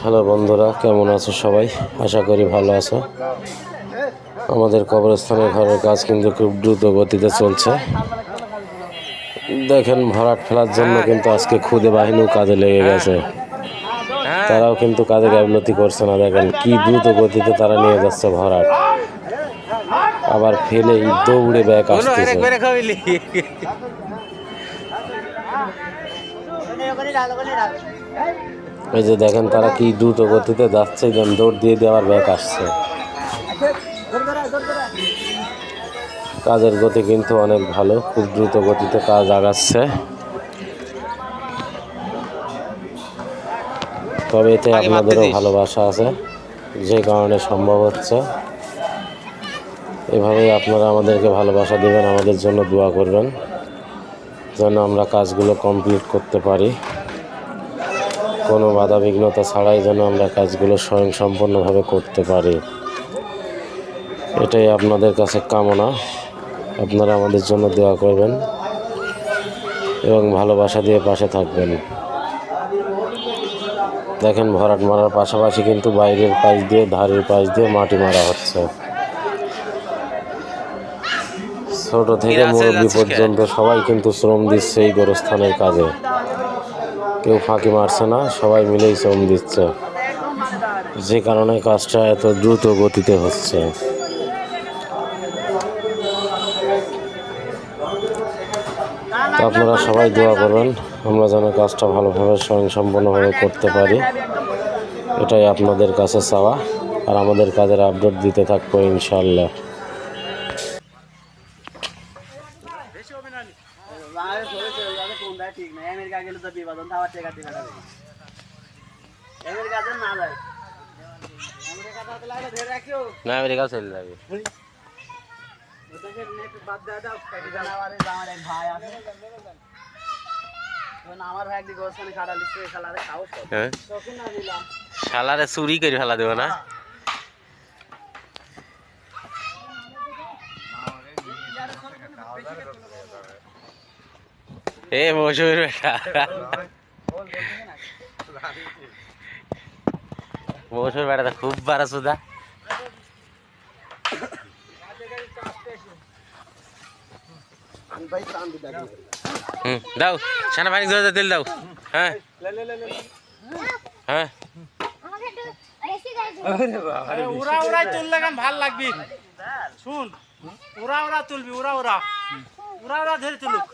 Hello বন্ধুরা, কেমন আছো সবাই? আশা করি ভালো আছো। আমাদের কবরস্থানের ঘরের কাজ কিন্তু খুব দ্রুত গতিতে চলছে। দেখেন, ভরাট ফেলার জন্য কিন্তু আজকে খুদে বাহিনীও কাজে লেগে গেছে। তারাও কিন্তু কাজে গাফলতি করছে না। দেখেন কি দ্রুত গতিতে তারা নিয়ে যাচ্ছে ভরাট, আবার ফেলে দৌড়ে ব্যাক আসতেছে। এই যে দেখেন তারা কি দ্রুত গতিতে যাচ্ছে, যেন দৌড় দিয়ে আবার ব্যাক আসছে। কাজের গতি কিন্তু অনেক ভালো, খুব দ্রুত গতিতে কাজ আগাচ্ছে। তবে এতে আপনাদেরও ভালোবাসা আছে, যে কারণে সম্ভব হচ্ছে। এভাবেই আপনারা আমাদেরকে ভালোবাসা দেবেন, আমাদের জন্য দোয়া করবেন যেন আমরা কাজগুলো কমপ্লিট করতে পারি। কোনো বাধা বিঘ্নতা ছাড়াই যেন আমরা কাজগুলো স্বয়ংসম্পূর্ণভাবে করতে পারি, এটাই আপনাদের কাছে কামনা। আপনারা আমাদের জন্য দোয়া করবেন এবং ভালোবাসা দিয়ে পাশে থাকবেন। দেখেন, ভরাট মারার পাশাপাশি কিন্তু বাইরের পাশ দিয়ে, ধারের পাশ দিয়ে মাটি মারা হচ্ছে। ছোট থেকে মুরব্বী পর্যন্ত সবাই কিন্তু শ্রম দিচ্ছে এই গোরস্থানের কাজে। কেউ ফাঁকি মারছে না, সবাই মিলেই শ্রম দিচ্ছে, যে কারণে কাজটা এত দ্রুত গতিতে হচ্ছে। তো আপনারা সবাই দোয়া করবেন আমরা যেন কাজটা ভালোভাবে স্বয়ংসম্পূর্ণভাবে করতে পারি, এটাই আপনাদের কাছে চাওয়া। আর আমাদের কাজের আপডেট দিতে থাকবো ইনশাআল্লাহ। না, আমেরিকা চলে যাবে। শালারে চুরি করে ফেলা দেবো না। এ মৌসুমীর বেটা, মৌসুমীর বেটা খুব বাড়া সুদা। দাও সানা পানি তেল দাও। হ্যাঁ হ্যাঁ, উড়া উড়াই তুললে কেন ভাল লাগবি। শুন, উড়া উড়া তুলবি, উড়া উড়া উড়া উড়া ধরে তুলুক।